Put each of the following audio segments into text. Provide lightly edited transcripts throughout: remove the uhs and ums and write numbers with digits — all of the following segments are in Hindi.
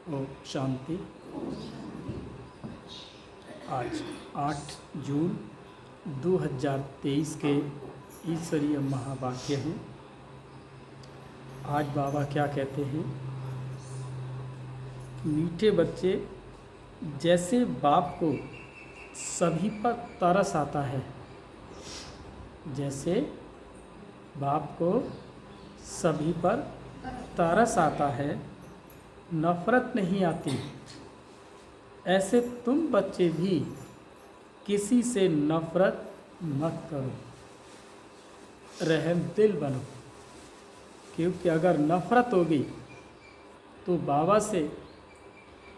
ओम शांति। आज 8 जून 2023 के ईश्वरीय महावाक्य हैं। आज बाबा क्या कहते हैं? मीठे बच्चे, जैसे बाप को सभी पर तरस आता है, जैसे बाप को सभी पर तरस आता है, नफ़रत नहीं आती, ऐसे तुम बच्चे भी किसी से नफ़रत मत करो, रहम दिल बनो। क्योंकि अगर नफ़रत होगी तो बाबा से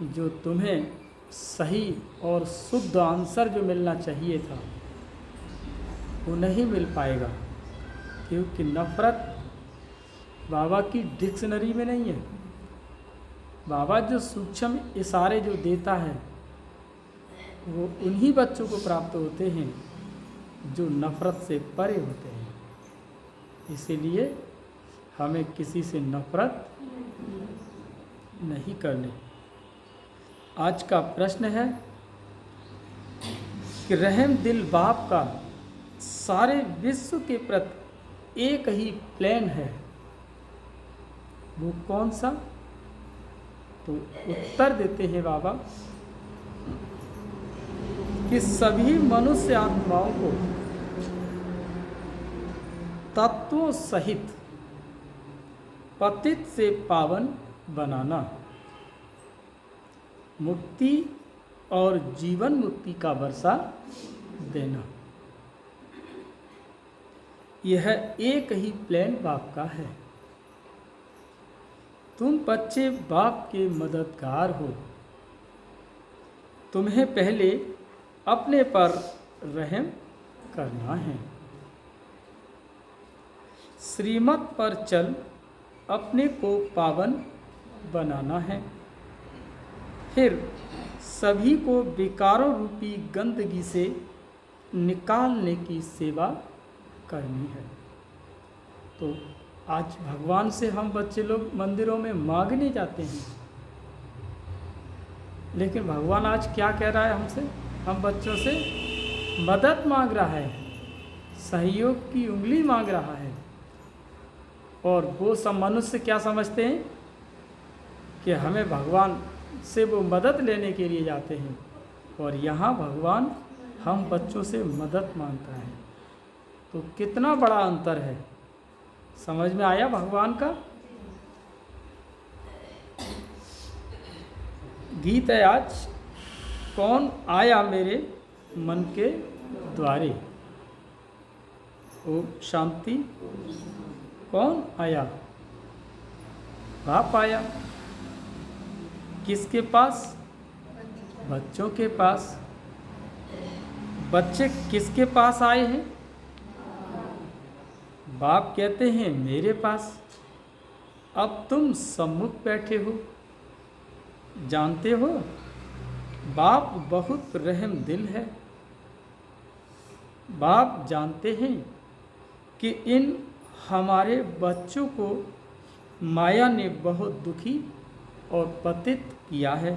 जो तुम्हें सही और शुद्ध आंसर जो मिलना चाहिए था वो नहीं मिल पाएगा। क्योंकि नफ़रत बाबा की डिक्शनरी में नहीं है। बाबा जो सूक्ष्म इशारे जो देता है वो उन्हीं बच्चों को प्राप्त होते हैं जो नफ़रत से परे होते हैं। इसीलिए हमें किसी से नफ़रत नहीं करनी। आज का प्रश्न है कि रहम दिल बाप का सारे विश्व के प्रति एक ही प्लान है, वो कौन सा? तो उत्तर देते हैं बाबा कि सभी मनुष्य आत्माओं को तत्वों सहित पतित से पावन बनाना, मुक्ति और जीवन मुक्ति का वर्षा देना, यह एक ही प्लान बाप का है। तुम बच्चे बाप के मददगार हो। तुम्हें पहले अपने पर रहम करना है, श्रीमत पर चल अपने को पावन बनाना है, फिर सभी को विकारों रूपी गंदगी से निकालने की सेवा करनी है। तो आज भगवान से हम बच्चे लोग मंदिरों में मांगने जाते हैं, लेकिन भगवान आज क्या कह रहा है हमसे? हम बच्चों से मदद मांग रहा है, सहयोग की उंगली मांग रहा है। और वो सब मनुष्य क्या समझते हैं कि हमें भगवान से वो मदद लेने के लिए जाते हैं, और यहाँ भगवान हम बच्चों से मदद मांगता है। तो कितना बड़ा अंतर है, समझ में आया भगवान का? गीत है आज, कौन आया मेरे मन के द्वारे। ओम शांति। कौन आया? बाप आया। किसके पास? बच्चों के पास। बच्चे किसके पास आए हैं? बाप कहते हैं मेरे पास। अब तुम सम्मुख बैठे हो, जानते हो बाप बहुत रहम दिल है। बाप जानते हैं कि इन हमारे बच्चों को माया ने बहुत दुखी और पतित किया है।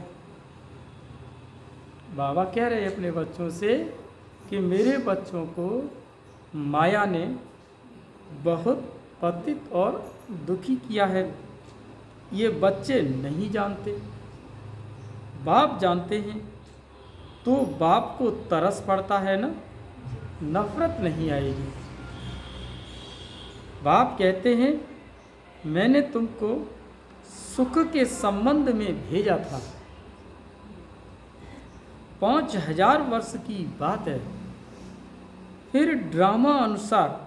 बाबा कह रहे हैं अपने बच्चों से कि मेरे बच्चों को माया ने बहुत पतित और दुखी किया है। ये बच्चे नहीं जानते, बाप जानते हैं। तो बाप को तरस पड़ता है ना, नफ़रत नहीं आएगी। बाप कहते हैं मैंने तुमको सुख के संबंध में भेजा था। 5000 वर्ष की बात है। फिर ड्रामा अनुसार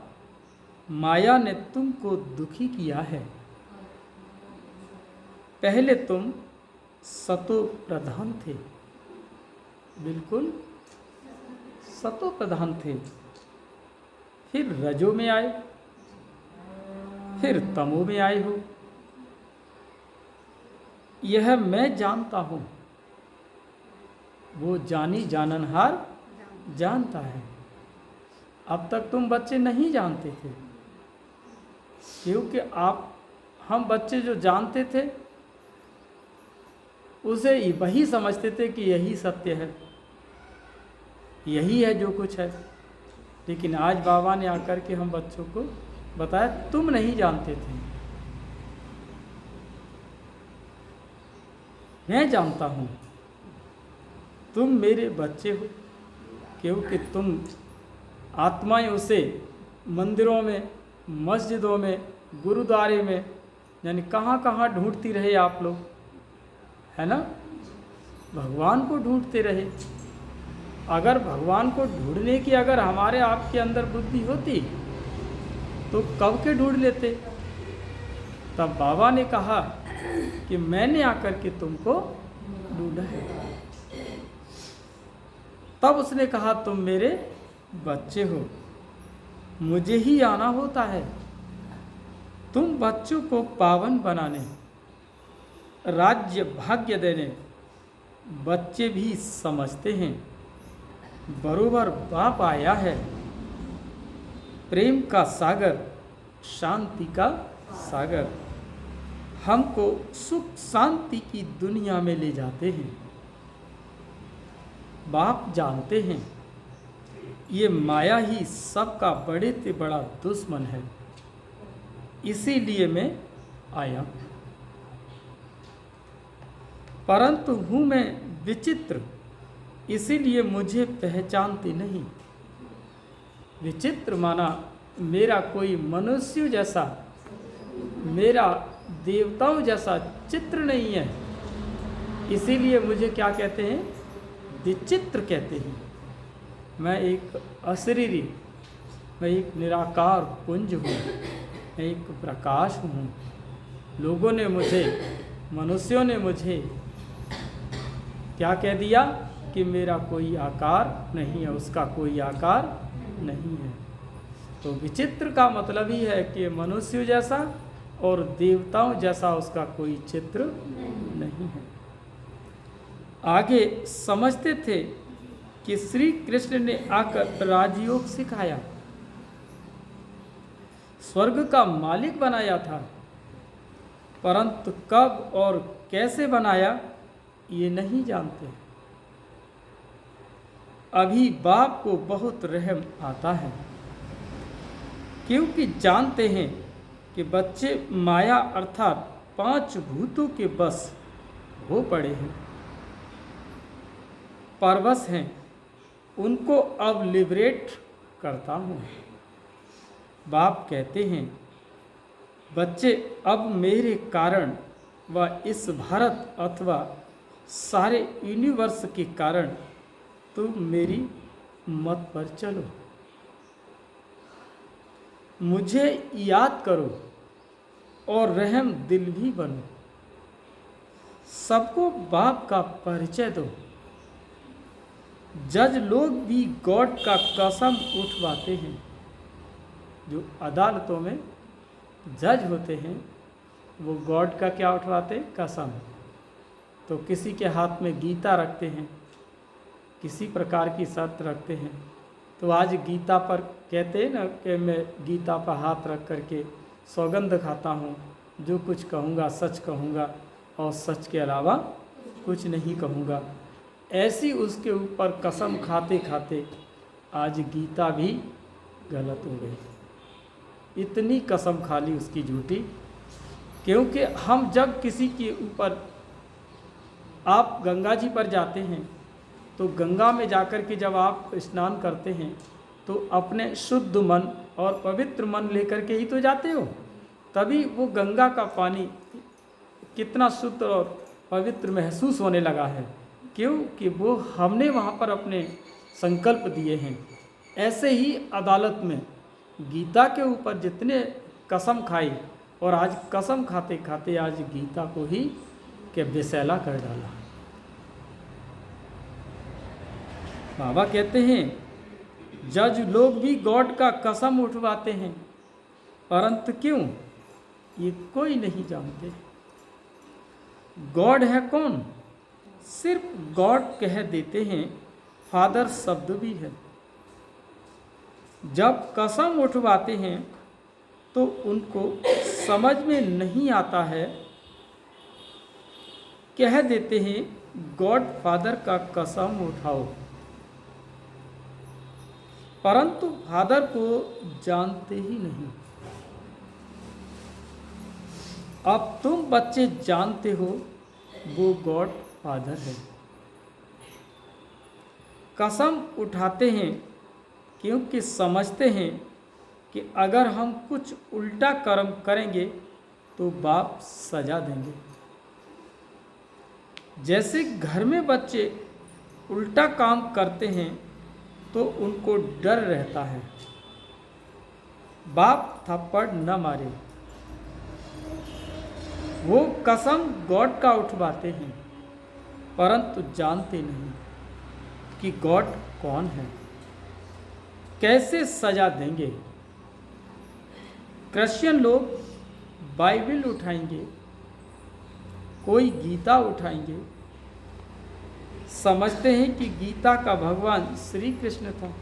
माया ने तुमको दुखी किया है। पहले तुम सतो प्रधान थे, बिल्कुल सतो प्रधान थे। फिर रजो में आए, फिर तमो में आए हो। यह मैं जानता हूँ, वो जानी जाननहार जानता है। अब तक तुम बच्चे नहीं जानते थे, क्योंकि हम बच्चे जो जानते थे उसे वही समझते थे कि यही सत्य है, यही है जो कुछ है। लेकिन आज बाबा ने आकर के हम बच्चों को बताया, तुम नहीं जानते थे, मैं जानता हूँ, तुम मेरे बच्चे हो, क्योंकि तुम आत्माएं उसे मंदिरों में, मस्जिदों में, गुरुद्वारे में, यानी कहाँ कहाँ ढूंढती रहे आप लोग, है ना, भगवान को ढूंढते रहे। अगर भगवान को ढूंढने की अगर हमारे आपके अंदर बुद्धि होती तो कब के ढूंढ लेते। तब बाबा ने कहा कि मैंने आकर के तुमको ढूंढा है। तब उसने कहा तुम मेरे बच्चे हो, मुझे ही आना होता है। तुम बच्चों को पावन बनाने, राज्य भाग्य देने बच्चे भी समझते हैं, बरोबर बाप आया है, प्रेम का सागर, शांति का सागर, हमको सुख शांति की दुनिया में ले जाते हैं। बाप जानते हैं ये माया ही सबका बड़े से बड़ा दुश्मन है, इसीलिए मैं आया। परंतु हूँ मैं विचित्र, इसीलिए मुझे पहचानती नहीं। विचित्र माना मेरा कोई मनुष्य जैसा, मेरा देवताओं जैसा चित्र नहीं है, इसीलिए मुझे क्या कहते हैं, विचित्र कहते हैं। मैं एक अशरीरी, मैं एक निराकार पुंज हूँ, मैं एक प्रकाश हूँ। लोगों ने मुझे, मनुष्यों ने मुझे क्या कह दिया कि मेरा कोई आकार नहीं है, उसका कोई आकार नहीं है। तो विचित्र का मतलब ही है कि मनुष्य जैसा और देवताओं जैसा उसका कोई चित्र नहीं है। आगे समझते थे कि श्री कृष्ण ने आकर राजयोग सिखाया, स्वर्ग का मालिक बनाया था, परंतु कब और कैसे बनाया ये नहीं जानते। अभी बाप को बहुत रहम आता है, क्योंकि जानते हैं कि बच्चे माया अर्थात 5 भूतों के बस हो पड़े हैं, परवश हैं। उनको अब लिबरेट करता हूँ। बाप कहते हैं बच्चे अब मेरे कारण व इस भारत अथवा सारे यूनिवर्स के कारण तुम मेरी मत पर चलो, मुझे याद करो और रहम दिल भी बनो, सबको बाप का परिचय दो। जज लोग भी गॉड का कसम उठवाते हैं, जो अदालतों में जज होते हैं वो गॉड का क्या उठवाते, कसम। तो किसी के हाथ में गीता रखते हैं, किसी प्रकार की शर्त रखते हैं। तो आज गीता पर कहते हैं ना कि मैं गीता पर हाथ रख करके सौगंध खाता हूँ, जो कुछ कहूँगा सच कहूँगा और सच के अलावा कुछ नहीं कहूँगा। ऐसी उसके ऊपर कसम खाते खाते आज गीता भी गलत हो गई। इतनी कसम खा ली उसकी झूठी, क्योंकि हम जब किसी के ऊपर, आप गंगा जी पर जाते हैं तो गंगा में जाकर के जब आप स्नान करते हैं तो अपने शुद्ध मन और पवित्र मन लेकर के ही तो जाते हो, तभी वो गंगा का पानी कितना शुद्ध और पवित्र महसूस होने लगा है, क्योंकि वो हमने वहाँ पर अपने संकल्प दिए हैं। ऐसे ही अदालत में गीता के ऊपर जितने कसम खाई, और आज कसम खाते खाते आज गीता को ही के विषैला कर डाला। बाबा कहते हैं जज लोग भी गॉड का कसम उठवाते हैं, परंतु क्यों ये कोई नहीं जानते। गॉड है कौन, सिर्फ गॉड कह देते हैं, फादर शब्द भी है। जब कसम उठवाते हैं तो उनको समझ में नहीं आता है कह देते हैं गॉड फादर का कसम उठाओ, परंतु फादर को जानते ही नहीं। अब तुम बच्चे जानते हो वो गॉड फादर है। कसम उठाते हैं क्योंकि समझते हैं कि अगर हम कुछ उल्टा कर्म करेंगे तो बाप सजा देंगे। जैसे घर में बच्चे उल्टा काम करते हैं तो उनको डर रहता है बाप थप्पड़ न मारे। वो कसम गॉड का उठवाते हैं परंतु जानते नहीं कि गॉड कौन है, कैसे सजा देंगे। क्रिश्चियन लोग बाइबल उठाएंगे, कोई गीता उठाएंगे, समझते हैं कि गीता का भगवान श्री कृष्ण था,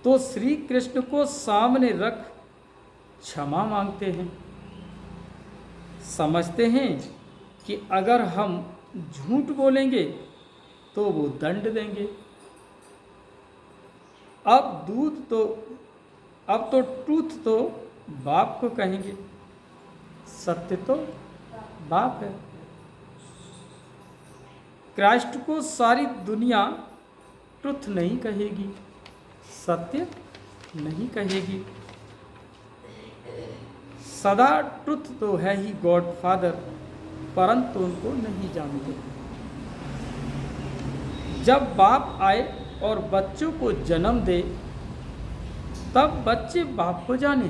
तो श्री कृष्ण को सामने रख क्षमा मांगते हैं। समझते हैं कि अगर हम झूठ बोलेंगे तो वो दंड देंगे। अब तो ट्रूथ तो बाप को कहेंगे, सत्य तो बाप है। क्राइस्ट को सारी दुनिया ट्रुथ नहीं कहेगी, सत्य नहीं कहेगी। सदा ट्रुथ तो है ही गॉड फादर, परंतु उनको नहीं जानते। जब बाप आए और बच्चों को जन्म दे तब बच्चे बाप को जाने।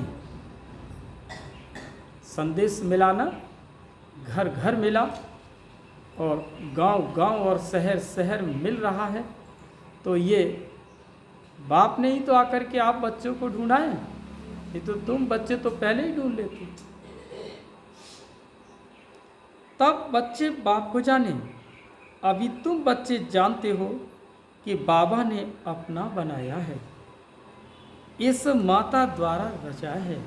संदेश मिलाना घर घर मिला और गांव गांव और शहर शहर मिल रहा है, तो ये बाप ने ही तो आकर के आप बच्चों को ढूंढा है। ये तो तुम बच्चे तो पहले ही ढूंढ लेते। तब बच्चे बाप को जाने। अभी तुम बच्चे जानते हो कि बाबा ने अपना बनाया है, इस माता द्वारा रचा है।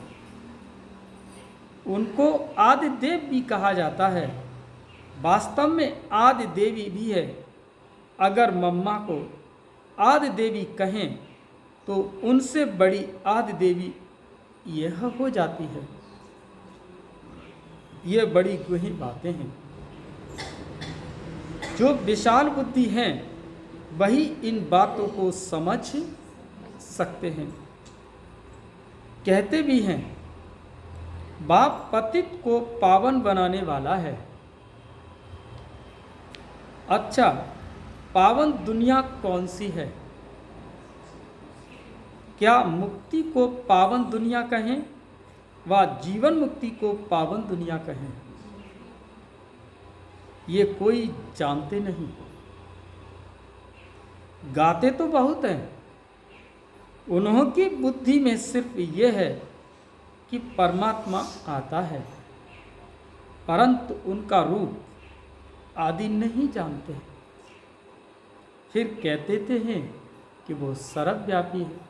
उनको आदि देव भी कहा जाता है। वास्तव में आदि देवी भी है। अगर मम्मा को आदि देवी कहें तो उनसे बड़ी आदि देवी यह हो जाती है। ये बड़ी गहरी बातें हैं। जो विशाल बुद्धि हैं वही इन बातों को समझ सकते हैं। कहते भी हैं बाप पतित को पावन बनाने वाला है। अच्छा, पावन दुनिया कौन सी है? क्या मुक्ति को पावन दुनिया कहें व जीवन मुक्ति को पावन दुनिया कहें? ये कोई जानते नहीं। गाते तो बहुत हैं। उन्हों की बुद्धि में सिर्फ ये है कि परमात्मा आता है, परंतु उनका रूप आदि नहीं जानते। फिर कहते हैं कि वो सर्वव्यापी है।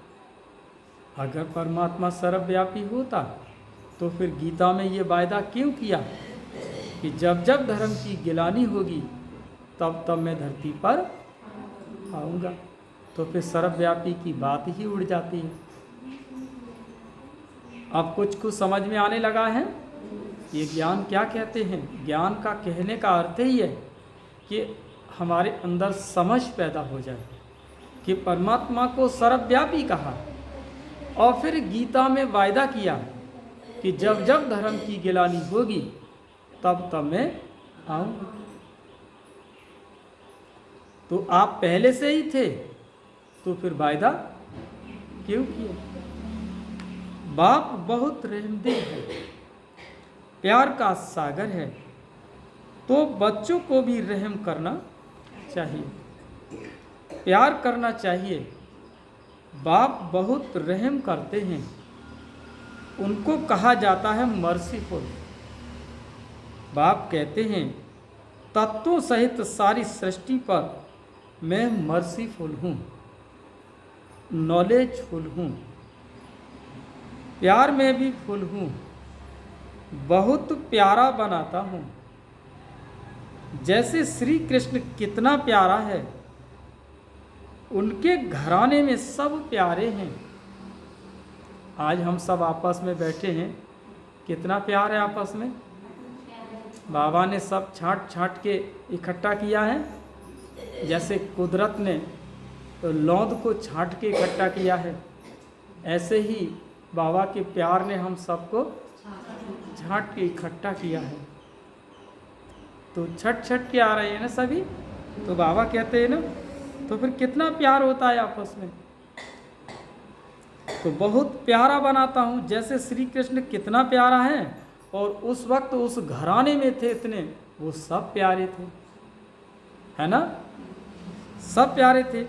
अगर परमात्मा सर्वव्यापी होता तो फिर गीता में ये वायदा क्यों किया कि जब जब धर्म की गिलानी होगी तब तब मैं धरती पर आऊँगा? तो फिर सर्वव्यापी की बात ही उड़ जाती है। अब कुछ समझ में आने लगा है। ये ज्ञान क्या कहते हैं? ज्ञान का कहने का अर्थ ही है कि हमारे अंदर समझ पैदा हो जाए कि परमात्मा को सर्वव्यापी कहा और फिर गीता में वायदा किया कि जब जब धर्म की गिलानी होगी तब तब मैं आऊँगा। तो आप पहले से ही थे, तो फिर वायदा क्यों किया? बाप बहुत रहमदिल है, प्यार का सागर है, तो बच्चों को भी रहम करना चाहिए, प्यार करना चाहिए। बाप बहुत रहम करते हैं। उनको कहा जाता है मर्सीफुल। बाप कहते हैं तत्वों सहित सारी सृष्टि पर मैं मर्सीफुल हूँ, नॉलेजफुल हूँ, प्यार में भी फुल हूँ, बहुत प्यारा बनाता हूँ, जैसे श्री कृष्ण कितना प्यारा है, उनके घराने में सब प्यारे हैं। आज हम सब आपस में बैठे हैं, कितना प्यार है आपस में। बाबा ने सब छांट छांट के इकट्ठा किया है, जैसे कुदरत ने लौंद को छांट के इकट्ठा किया है, ऐसे ही बाबा के प्यार ने हम सबको छांट के इकट्ठा किया है। तो छट छट के आ रहे हैं ना सभी, तो बाबा कहते हैं ना, तो फिर कितना प्यार होता है आपस में। तो बहुत प्यारा बनाता हूँ, जैसे श्री कृष्ण कितना प्यारा है, और उस वक्त उस घराने में थे इतने, वो सब प्यारे थे, है ना, सब प्यारे थे।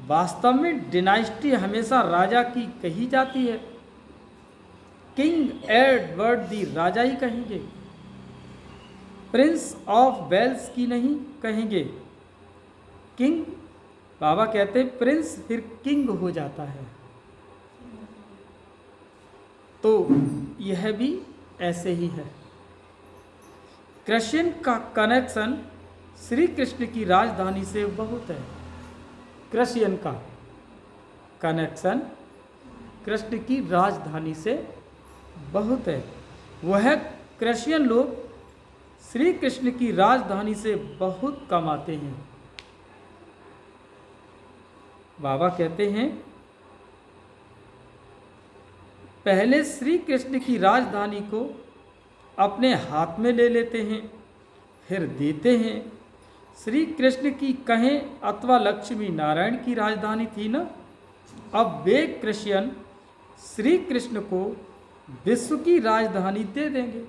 वास्तव में डिनाइस्टी हमेशा राजा की कही जाती है, किंग एडवर्ड दी राजा ही कहेंगे, प्रिंस ऑफ वेल्स की नहीं कहेंगे। किंग, बाबा कहते प्रिंस फिर किंग हो जाता है। तो यह भी ऐसे ही है। कृष्ण का कनेक्शन श्री कृष्ण की राजधानी से बहुत है। कृष्ण का कनेक्शन कृष्ण की राजधानी से बहुत है। वह कृष्ण लोग श्री कृष्ण की राजधानी से बहुत कमाते हैं। बाबा कहते हैं पहले श्री कृष्ण की राजधानी को अपने हाथ में ले लेते हैं, फिर देते हैं। श्री कृष्ण की कहें अथवा लक्ष्मी नारायण की राजधानी थी ना, अब वे कृष्ण श्री कृष्ण को विश्व की राजधानी दे देंगे।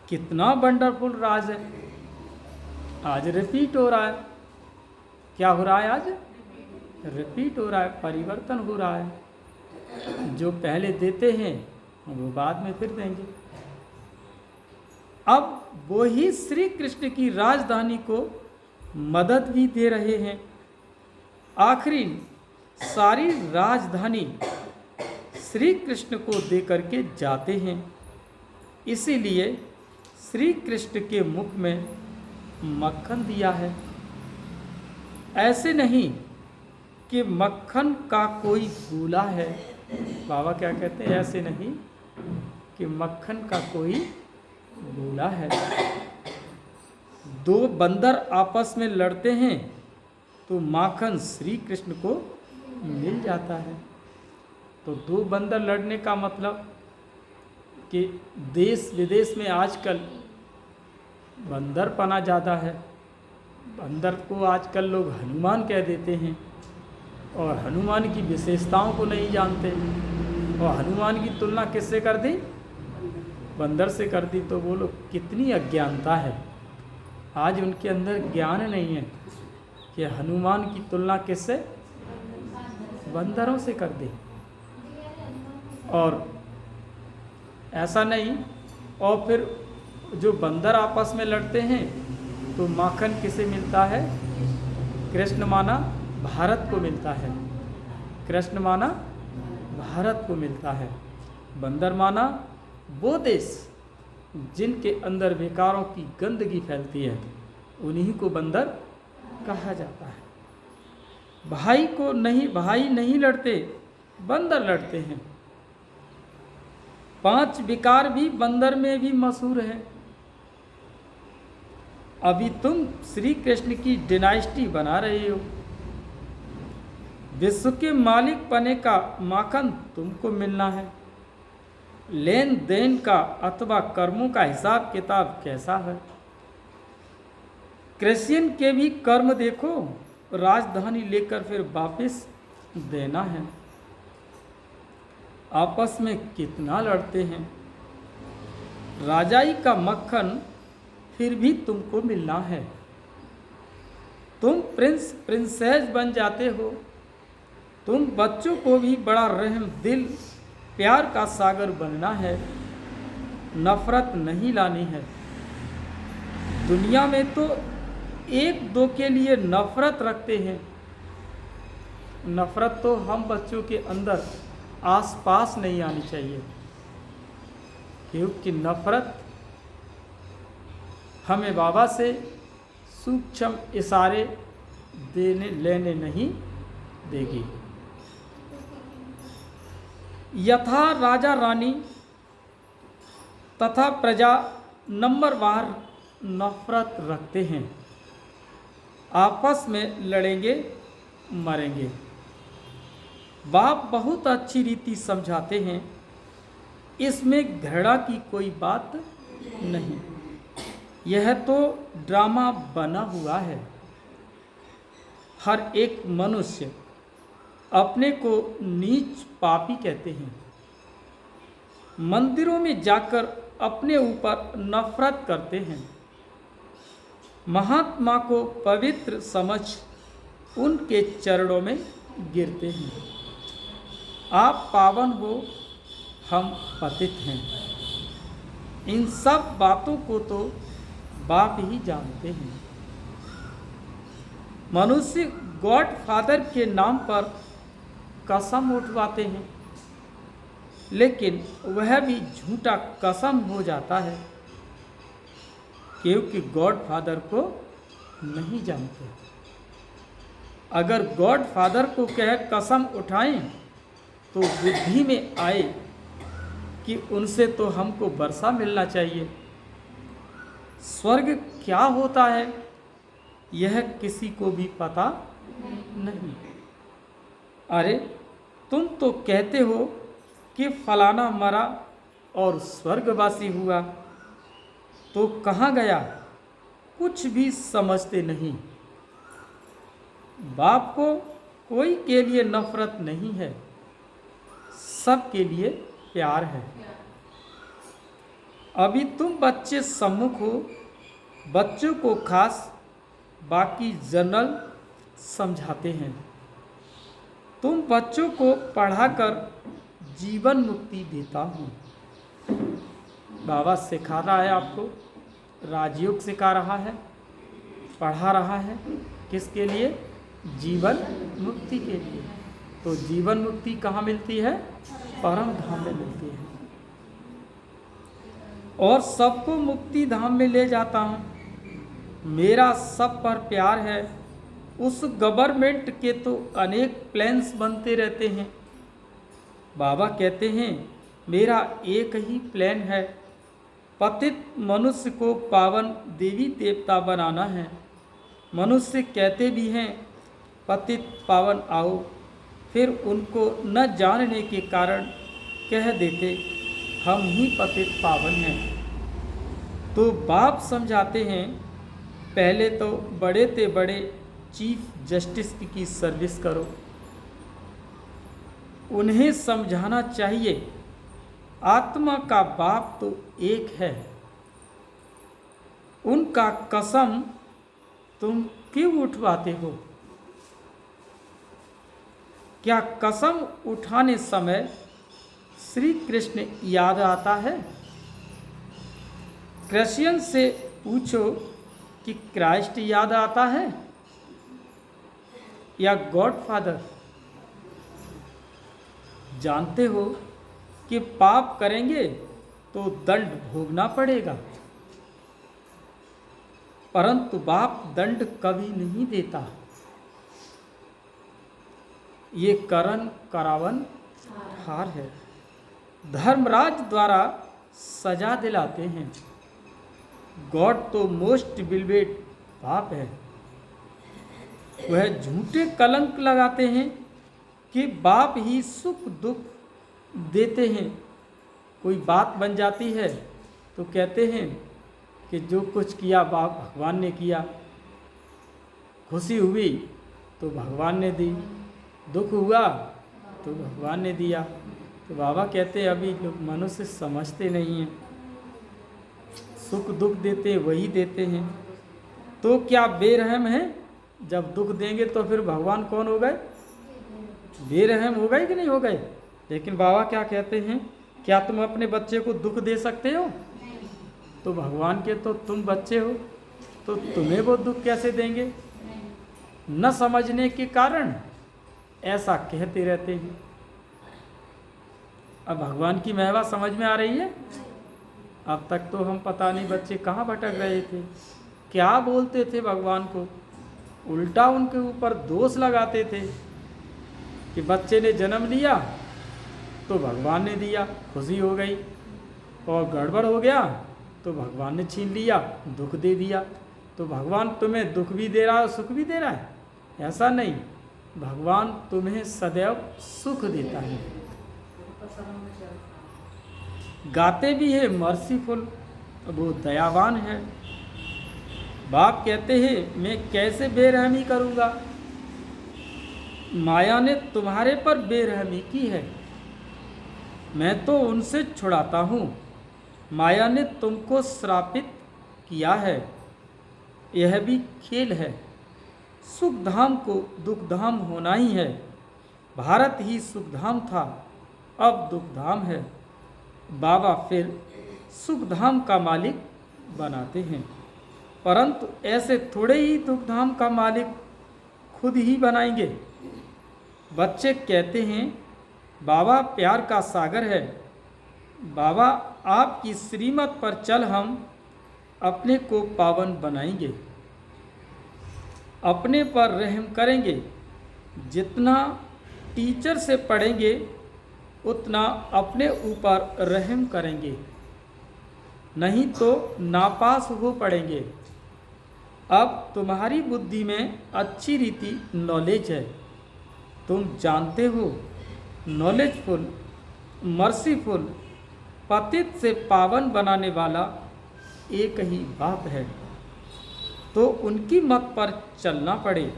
कितना वंडरफुल राज है। आज रिपीट हो रहा है। क्या हो रहा है? आज रिपीट हो रहा है, परिवर्तन हो रहा है। जो पहले देते हैं वो बाद में फिर देंगे। अब वो ही श्री कृष्ण की राजधानी को मदद भी दे रहे हैं। आखिरी सारी राजधानी श्री कृष्ण को दे करके जाते हैं। इसीलिए श्री कृष्ण के मुख में मक्खन दिया है। ऐसे नहीं कि मक्खन का कोई गोला है। बाबा क्या कहते हैं? ऐसे नहीं कि मक्खन का कोई गोला है। दो बंदर आपस में लड़ते हैं तो माखन श्री कृष्ण को मिल जाता है। तो दो बंदर लड़ने का मतलब कि देश विदेश में आजकल बंदरपना ज़्यादा है। बंदर को आजकल लोग हनुमान कह देते हैं और हनुमान की विशेषताओं को नहीं जानते। और हनुमान की तुलना किससे कर दी? बंदर से कर दी। तो वो लोग कितनी अज्ञानता है। आज उनके अंदर ज्ञान नहीं है कि हनुमान की तुलना किससे? बंदरों से कर दी। और ऐसा नहीं। और फिर जो बंदर आपस में लड़ते हैं तो माखन किसे मिलता है? कृष्ण माना भारत को मिलता है। कृष्ण माना भारत को मिलता है। बंदर माना वो देश जिनके अंदर विकारों की गंदगी फैलती है, उन्हीं को बंदर कहा जाता है। भाई नहीं लड़ते, बंदर लड़ते हैं। 5 विकार भी बंदर में भी मशहूर है। अभी तुम श्री कृष्ण की डिनाइस्टी बना रहे हो। विश्व के मालिक पने का माखन तुमको मिलना है। लेन देन का अथवा कर्मों का हिसाब किताब कैसा है? कृष्ण के भी कर्म देखो, राजधानी लेकर फिर वापस देना है। आपस में कितना लड़ते हैं। राजाई का मक्खन फिर भी तुमको मिलना है। तुम प्रिंस प्रिंसेस बन जाते हो। तुम बच्चों को भी बड़ा रहम दिल प्यार का सागर बनना है। नफरत नहीं लानी है। दुनिया में तो 1-2 के लिए नफरत रखते हैं। नफरत तो हम बच्चों के अंदर आसपास नहीं आनी चाहिए, क्योंकि नफरत हमें बाबा से सूक्ष्म इशारे देने लेने नहीं देगी। यथा राजा रानी तथा प्रजा नंबरवार नफरत रखते हैं, आपस में लड़ेंगे मरेंगे। बाप बहुत अच्छी रीति समझाते हैं, इसमें घृणा की कोई बात नहीं, यह तो ड्रामा बना हुआ है। हर एक मनुष्य अपने को नीच पापी कहते हैं, मंदिरों में जाकर अपने ऊपर नफरत करते हैं, महात्मा को पवित्र समझ उनके चरणों में गिरते हैं। आप पावन हो, हम पतित हैं। इन सब बातों को तो बाप ही जानते हैं। मनुष्य गॉड फादर के नाम पर कसम उठवाते हैं, लेकिन वह भी झूठा कसम हो जाता है, क्योंकि गॉड फादर को नहीं जानते। अगर गॉड फादर को कह कसम उठाएं तो बुद्धि में आए कि उनसे तो हमको वर्षा मिलना चाहिए। स्वर्ग क्या होता है यह किसी को भी पता नहीं। अरे तुम तो कहते हो कि फलाना मरा और स्वर्गवासी हुआ, तो कहाँ गया? कुछ भी समझते नहीं। बाप को कोई के लिए नफरत नहीं है, सबके लिए प्यार है। अभी तुम बच्चे सम्मुख हो, बच्चों को खास बाकी जनरल समझाते हैं। तुम बच्चों को पढ़ाकर जीवन मुक्ति देता हूँ। बाबा सिखा रहा है आपको, राजयोग सिखा रहा है, पढ़ा रहा है, किसके लिए? जीवन मुक्ति के लिए। तो जीवन मुक्ति कहाँ मिलती है? परम धाम में मिलती है। और सबको मुक्ति धाम में ले जाता हूँ। मेरा सब पर प्यार है। उस गवर्नमेंट के तो अनेक प्लान्स बनते रहते हैं। बाबा कहते हैं मेरा एक ही प्लान है, पतित मनुष्य को पावन देवी देवता बनाना है। मनुष्य कहते भी हैं पतित पावन आओ, फिर उनको न जानने के कारण कह देते हम ही पतित पावन हैं। तो बाप समझाते हैं पहले तो बड़े ते बड़े चीफ जस्टिस की सर्विस करो। उन्हें समझाना चाहिए आत्मा का बाप तो एक है, उनका कसम तुम क्यों उठवाते हो? क्या कसम उठाने समय श्री कृष्ण याद आता है? क्रिश्चियन से पूछो कि क्राइस्ट याद आता है या गॉड फादर? जानते हो कि पाप करेंगे तो दंड भोगना पड़ेगा, परंतु बाप दंड कभी नहीं देता। ये करण करावन हार है। धर्मराज द्वारा सजा दिलाते हैं। गॉड तो मोस्ट बिलवेड बाप है। वह झूठे कलंक लगाते हैं कि बाप ही सुख दुख देते हैं। कोई बात बन जाती है तो कहते हैं कि जो कुछ किया बाप भगवान ने किया, खुशी हुई तो भगवान ने दी, दुख हुआ तो भगवान ने दिया। तो बाबा कहते हैं अभी लोग मनुष्य समझते नहीं हैं, सुख दुख देते वही देते हैं। तो क्या बेरहम है? जब दुख देंगे तो फिर भगवान कौन हो गए? बेरहम हो गए कि नहीं हो गए? लेकिन बाबा क्या कहते हैं, क्या तुम अपने बच्चे को दुख दे सकते हो? तो भगवान के तो तुम बच्चे हो, तो तुम्हें वो दुख कैसे देंगे? न समझने के कारण ऐसा कहते रहते हैं। अब भगवान की महिमा समझ में आ रही है? अब तक तो हम पता नहीं बच्चे कहाँ भटक रहे थे, क्या बोलते थे भगवान को, उल्टा उनके ऊपर दोष लगाते थे कि बच्चे ने जन्म लिया तो भगवान ने दिया, खुशी हो गई, और गड़बड़ हो गया तो भगवान ने छीन लिया, दुख दे दिया। तो भगवान तुम्हें दुख भी दे रहा है और सुख भी दे रहा है? ऐसा नहीं, भगवान तुम्हें सदैव सुख देता है। गाते भी है मर्सीफुल, वो दयावान है। बाप कहते हैं मैं कैसे बेरहमी करूँगा, माया ने तुम्हारे पर बेरहमी की है, मैं तो उनसे छुड़ाता हूँ। माया ने तुमको श्रापित किया है, यह भी खेल है। सुखधाम को दुखधाम होना ही है। भारत ही सुखधाम था, अब दुखधाम है। बाबा फिर सुखधाम का मालिक बनाते हैं, परंतु ऐसे थोड़े ही दुखधाम का मालिक खुद ही बनाएंगे। बच्चे कहते हैं बाबा प्यार का सागर है, बाबा आपकी श्रीमत पर चल हम अपने को पावन बनाएंगे, अपने पर रहम करेंगे। जितना टीचर से पढ़ेंगे उतना अपने ऊपर रहम करेंगे, नहीं तो नापास हो पड़ेंगे। अब तुम्हारी बुद्धि में अच्छी रीति नॉलेज है, तुम जानते हो नॉलेजफुल, मर्सीफुल, पतित से पावन बनाने वाला एक ही बात है, तो उनकी मत पर चलना पड़े।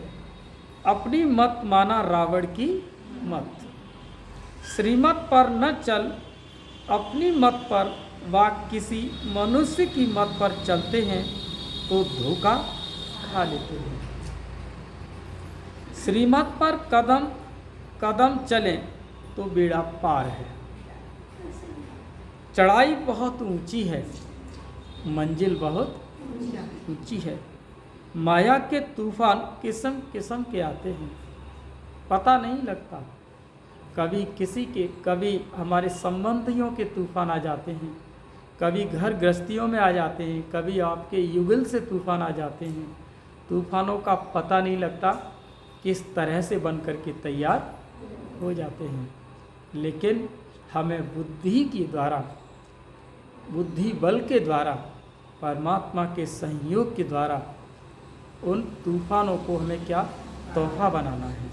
अपनी मत माना रावण की मत, श्रीमत पर न चल अपनी मत पर व किसी मनुष्य की मत पर चलते हैं तो धोखा खा लेते हैं। श्रीमत पर कदम कदम चलें तो बेड़ा पार है। चढ़ाई बहुत ऊंची है, मंजिल बहुत ऊंची है। माया के तूफान किस्म किस्म के आते हैं, पता नहीं लगता। कभी किसी के, कभी हमारे संबंधियों के तूफान आ जाते हैं, कभी घर गृहस्थियों में आ जाते हैं, कभी आपके युगल से तूफान आ जाते हैं। तूफानों का पता नहीं लगता किस तरह से बन कर के तैयार हो जाते हैं। लेकिन हमें बुद्धि के द्वारा, बुद्धि बल के द्वारा, परमात्मा के सहयोग के द्वारा उन तूफानों को हमें क्या तोहफा बनाना है।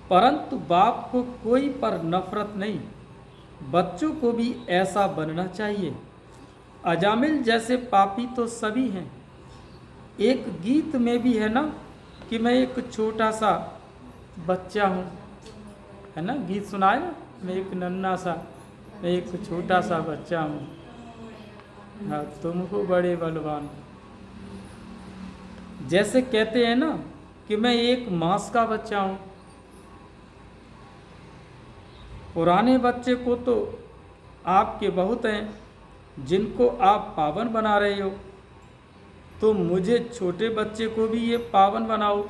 परंतु बाप को कोई पर नफरत नहीं, बच्चों को भी ऐसा बनना चाहिए। अजामिल जैसे पापी तो सभी हैं। एक गीत में भी है ना कि मैं एक छोटा सा बच्चा हूँ, है ना, गीत सुनाए ना, मैं एक नन्हा सा, मैं एक छोटा सा बच्चा हूँ, हाँ तुम हो बड़े बलवान। जैसे कहते हैं ना कि मैं एक मास का बच्चा हूँ। पुराने बच्चे को तो आपके बहुत हैं जिनको आप पावन बना रहे हो, तो मुझे छोटे बच्चे को भी ये पावन बनाओ।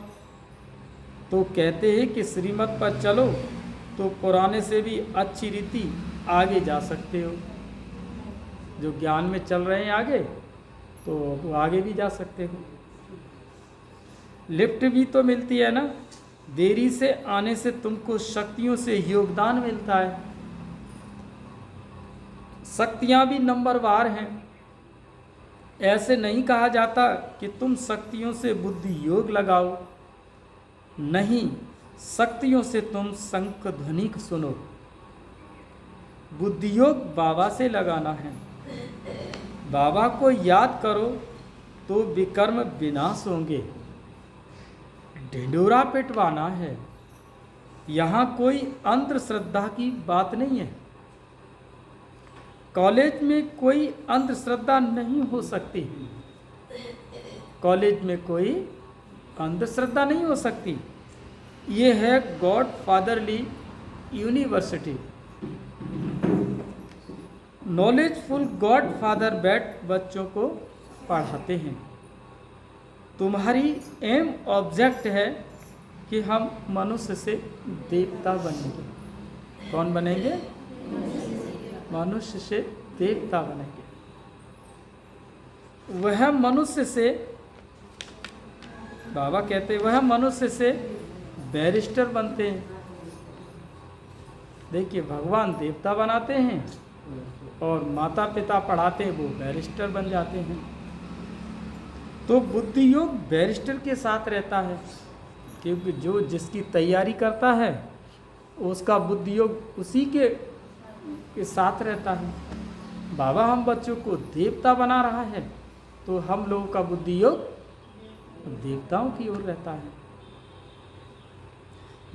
तो कहते हैं कि श्रीमत पर चलो तो पुराने से भी अच्छी रीति आगे जा सकते हो। जो ज्ञान में चल रहे हैं आगे, तो वो आगे भी जा सकते हो। लिफ्ट भी तो मिलती है ना, देरी से आने से तुमको शक्तियों से योगदान मिलता है। शक्तियाँ भी नंबरवार हैं। ऐसे नहीं कहा जाता कि तुम शक्तियों से बुद्धि योग लगाओ, नहीं, शक्तियों से तुम शंख ध्वनि सुनो। बुद्धि योग बाबा से लगाना है। बाबा को याद करो तो विकर्म विनाश होंगे। ढिंढोरा पिटवाना है, यहाँ कोई अंधश्रद्धा की बात नहीं है। कॉलेज में कोई अंधश्रद्धा नहीं हो सकती, कॉलेज में कोई अंधश्रद्धा नहीं हो सकती। ये है God fatherly university. Knowledgeful God father बैठ बच्चों को पढ़ाते हैं। तुम्हारी एम ऑब्जेक्ट है कि हम मनुष्य से देवता बनेंगे। कौन बनेंगे? मनुष्य से देवता बनेंगे। वह मनुष्य से, बाबा कहते वह मनुष्य से बैरिस्टर बनते हैं। देखिए, भगवान देवता बनाते हैं और माता पिता पढ़ाते हैं, वो बैरिस्टर बन जाते हैं। तो बुद्धि योग बैरिस्टर के साथ रहता है, क्योंकि जो जिसकी तैयारी करता है उसका बुद्धि योग उसी के साथ रहता है। बाबा हम बच्चों को देवता बना रहा है, तो हम लोगों का बुद्धि योग देवताओं की ओर रहता है,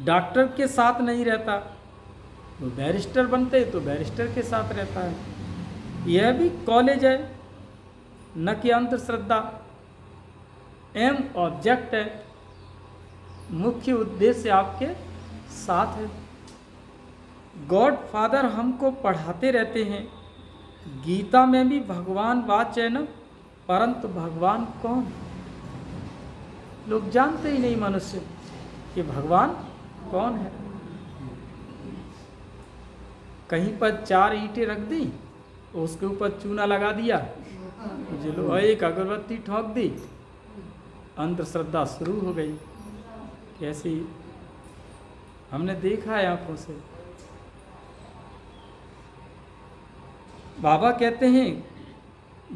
डॉक्टर के साथ नहीं रहता। वो बैरिस्टर बनते तो बैरिस्टर के साथ रहता है। यह भी कॉलेज है, न कि अंधश्रद्धा। एम ऑब्जेक्ट है, मुख्य उद्देश्य आपके साथ है। गॉड फादर हमको पढ़ाते रहते हैं, गीता में भी भगवान वाच्य है न, परंतु भगवान कौन? लोग जानते ही नहीं मनुष्य कि भगवान कौन है। कहीं पर 4 ईंटें रख दी, उसके ऊपर चूना लगा दिया, चलो एक अगरबत्ती ठोक दी, अंधश्रद्धा शुरू हो गई। कैसी हमने देखा है आंखों से। बाबा कहते हैं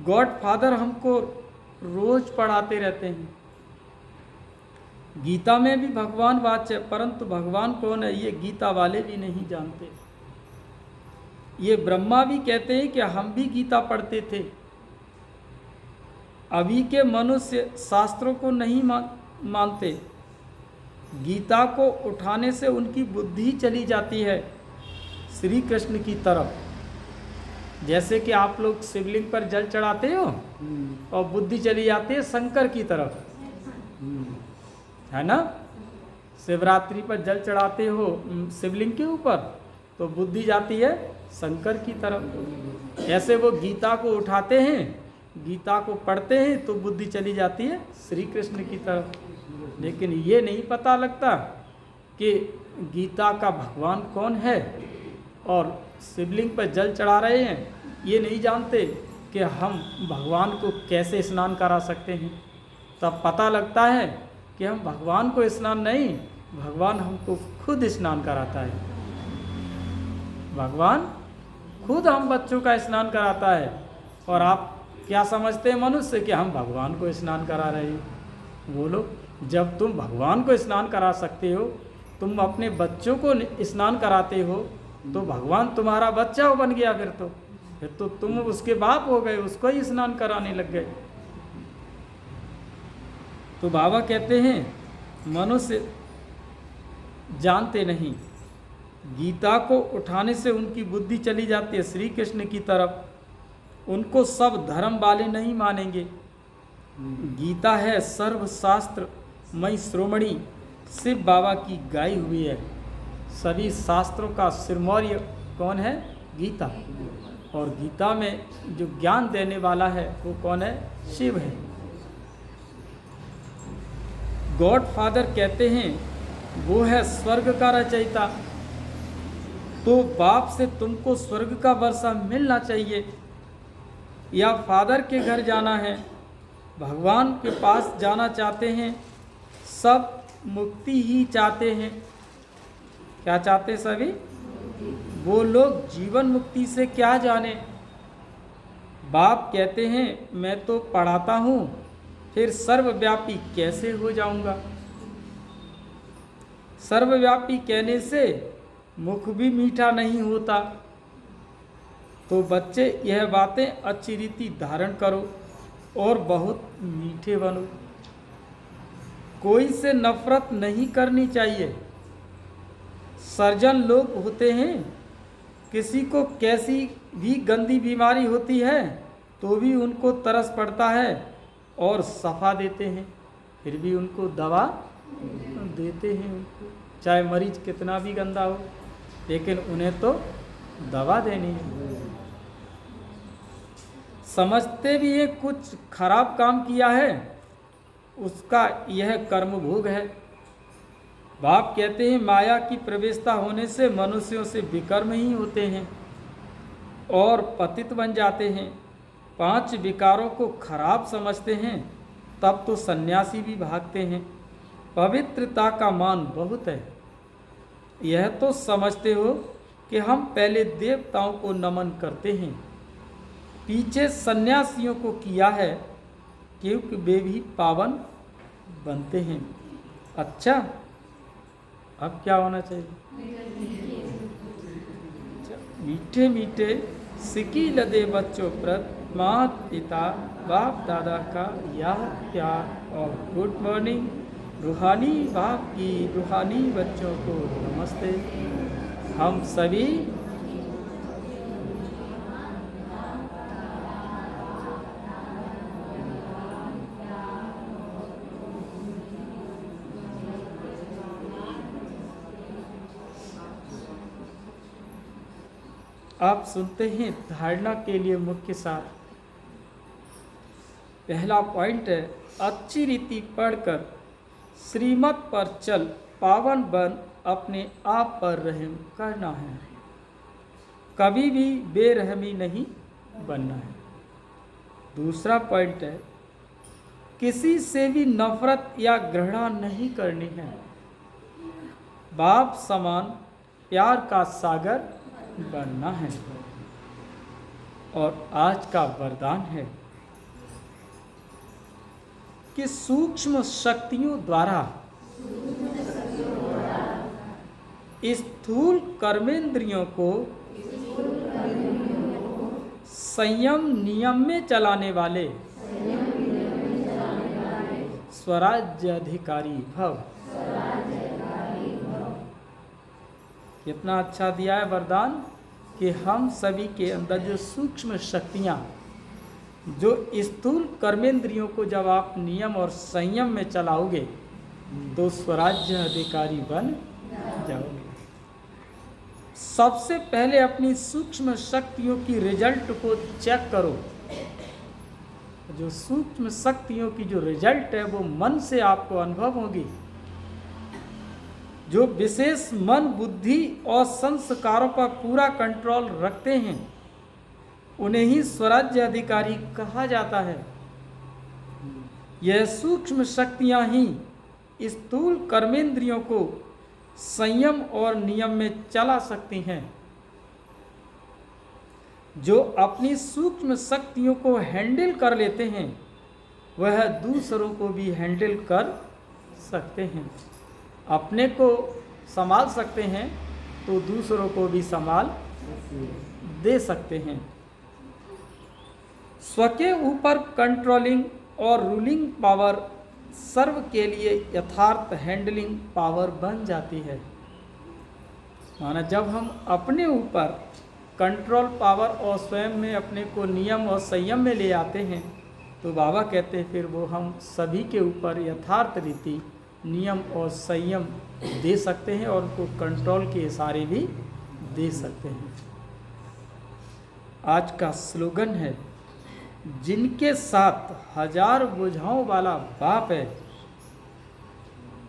गॉड फादर हमको रोज पढ़ाते रहते हैं, गीता में भी भगवान वाच्य, परंतु भगवान कौन है ये गीता वाले भी नहीं जानते। ये ब्रह्मा भी कहते हैं कि हम भी गीता पढ़ते थे। अभी के मनुष्य शास्त्रों को नहीं मानते, गीता को उठाने से उनकी बुद्धि चली जाती है श्री कृष्ण की तरफ। जैसे कि आप लोग शिवलिंग पर जल चढ़ाते हो और बुद्धि चली जाती है शंकर की तरफ, है ना। शिवरात्रि पर जल चढ़ाते हो शिवलिंग के ऊपर तो बुद्धि जाती है शंकर की तरफ। ऐसे वो गीता को उठाते हैं, गीता को पढ़ते हैं तो बुद्धि चली जाती है श्री कृष्ण की तरफ। लेकिन ये नहीं पता लगता कि गीता का भगवान कौन है, और शिवलिंग पर जल चढ़ा रहे हैं, ये नहीं जानते कि हम भगवान को कैसे स्नान करा सकते हैं। तब पता लगता है कि हम भगवान को स्नान नहीं, भगवान हमको खुद स्नान कराता है। भगवान खुद हम बच्चों का स्नान कराता है, और आप क्या समझते हैं मनुष्य कि हम भगवान को स्नान करा रहे हैं। बोलो, जब तुम भगवान को स्नान करा सकते हो, तुम अपने बच्चों को स्नान कराते हो, तो भगवान तुम्हारा बच्चा बन गया। फिर तो तुम उसके बाप हो गए, उसको ही स्नान कराने लग गए। तो बाबा कहते हैं मनुष्य जानते नहीं, गीता को उठाने से उनकी बुद्धि चली जाती है श्री कृष्ण की तरफ। उनको सब धर्म वाले नहीं मानेंगे। गीता है सर्वशास्त्र मई श्रोमणी, शिव बाबा की गाई हुई है। सभी शास्त्रों का सिरमौर्य कौन है? गीता। और गीता में जो ज्ञान देने वाला है वो कौन है? शिव है। गॉड फादर कहते हैं वो है स्वर्ग का रचयिता। तो बाप से तुमको स्वर्ग का वर्षा मिलना चाहिए, या फादर के घर जाना है, भगवान के पास जाना चाहते हैं। सब मुक्ति ही चाहते हैं। क्या चाहते सभी? वो लोग जीवन मुक्ति से क्या जाने। बाप कहते हैं मैं तो पढ़ाता हूँ, फिर सर्वव्यापी कैसे हो जाऊंगा। सर्वव्यापी कहने से मुख भी मीठा नहीं होता। तो बच्चे यह बातें अच्छी रीति धारण करो और बहुत मीठे बनो। कोई से नफरत नहीं करनी चाहिए। सर्जन लोग होते हैं, किसी को कैसी भी गंदी बीमारी होती है तो भी उनको तरस पड़ता है और शफा देते हैं, फिर भी उनको दवा देते हैं उनको, चाहे मरीज कितना भी गंदा हो, लेकिन उन्हें तो दवा देनी है। समझते भी ये कुछ खराब काम किया है, उसका यह कर्म भोग है। बाप कहते हैं माया की प्रवेशता होने से मनुष्यों से विकर्म ही होते हैं। और पतित बन जाते हैं, 5 विकारों को खराब समझते हैं, तब तो सन्यासी भी भागते हैं। पवित्रता का मान बहुत है। यह तो समझते हो कि हम पहले देवताओं को नमन करते हैं, पीछे सन्यासियों को किया है, क्योंकि वे भी पावन बनते हैं। अच्छा, अब क्या होना चाहिए? मीठे मीठे सिकी लदे बच्चों प्रति माता पिता बाप दादा का यह प्यार और गुड मॉर्निंग। रूहानी बाप की रूहानी बच्चों को नमस्ते। हम सभी आप सुनते हैं धारणा के लिए मुख्य सार। पहला पॉइंट है, अच्छी रीति पढ़कर श्रीमत पर चल, पावन बन, अपने आप पर रहम करना है, कभी भी बेरहमी नहीं बनना है। दूसरा पॉइंट है, किसी से भी नफरत या घृणा नहीं करनी है, बाप समान प्यार का सागर बनना है। और आज का वरदान है कि सूक्ष्म शक्तियों द्वारा स्थूल कर्मेंद्रियों को संयम नियम में चलाने वाले स्वराज्य अधिकारी भव। कितना अच्छा दिया है वरदान कि हम सभी के अंदर जो सूक्ष्म शक्तियाँ, जो स्थूल कर्मेंद्रियों को जब आप नियम और संयम में चलाओगे तो स्वराज्य अधिकारी बन जाओगे। सबसे पहले अपनी सूक्ष्म शक्तियों की रिजल्ट को चेक करो। जो सूक्ष्म शक्तियों की जो रिजल्ट है वो मन से आपको अनुभव होगी। जो विशेष मन, बुद्धि और संस्कारों पर पूरा कंट्रोल रखते हैं उन्हें ही स्वराज्य अधिकारी कहा जाता है। यह सूक्ष्म शक्तियां ही स्थूल कर्मेंद्रियों को संयम और नियम में चला सकती हैं। जो अपनी सूक्ष्म शक्तियों को हैंडल कर लेते हैं वह दूसरों को भी हैंडल कर सकते हैं। अपने को संभाल सकते हैं तो दूसरों को भी संभाल दे सकते हैं। स्व के ऊपर कंट्रोलिंग और रूलिंग पावर सर्व के लिए यथार्थ हैंडलिंग पावर बन जाती है। माना जब हम अपने ऊपर कंट्रोल पावर और स्वयं में अपने को नियम और संयम में ले आते हैं तो बाबा कहते हैं फिर वो हम सभी के ऊपर यथार्थ रीति नियम और संयम दे सकते हैं और उनको कंट्रोल के इशारे भी दे सकते हैं। आज का स्लोगन है, जिनके साथ 1000 भुजाओं वाला बाप है,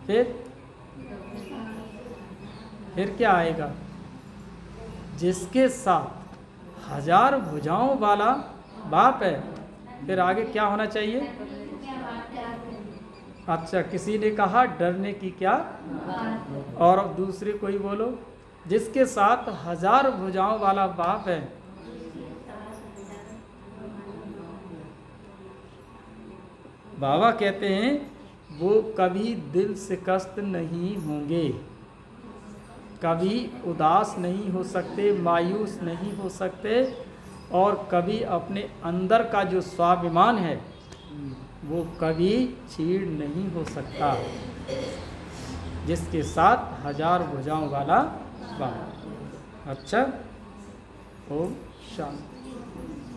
फिर क्या आएगा? जिसके साथ 1000 भुजाओं वाला बाप है, फिर आगे क्या होना चाहिए? अच्छा, किसी ने कहा डरने की क्या, और दूसरे कोई बोलो, जिसके साथ 1000 भुजाओं वाला बाप है। बाबा कहते हैं वो कभी दिल शिकस्त नहीं होंगे, कभी उदास नहीं हो सकते, मायूस नहीं हो सकते, और कभी अपने अंदर का जो स्वाभिमान है वो कभी छीड़ नहीं हो सकता। जिसके साथ 1000 भुजाओं वाला बाप। अच्छा, ओम शांति।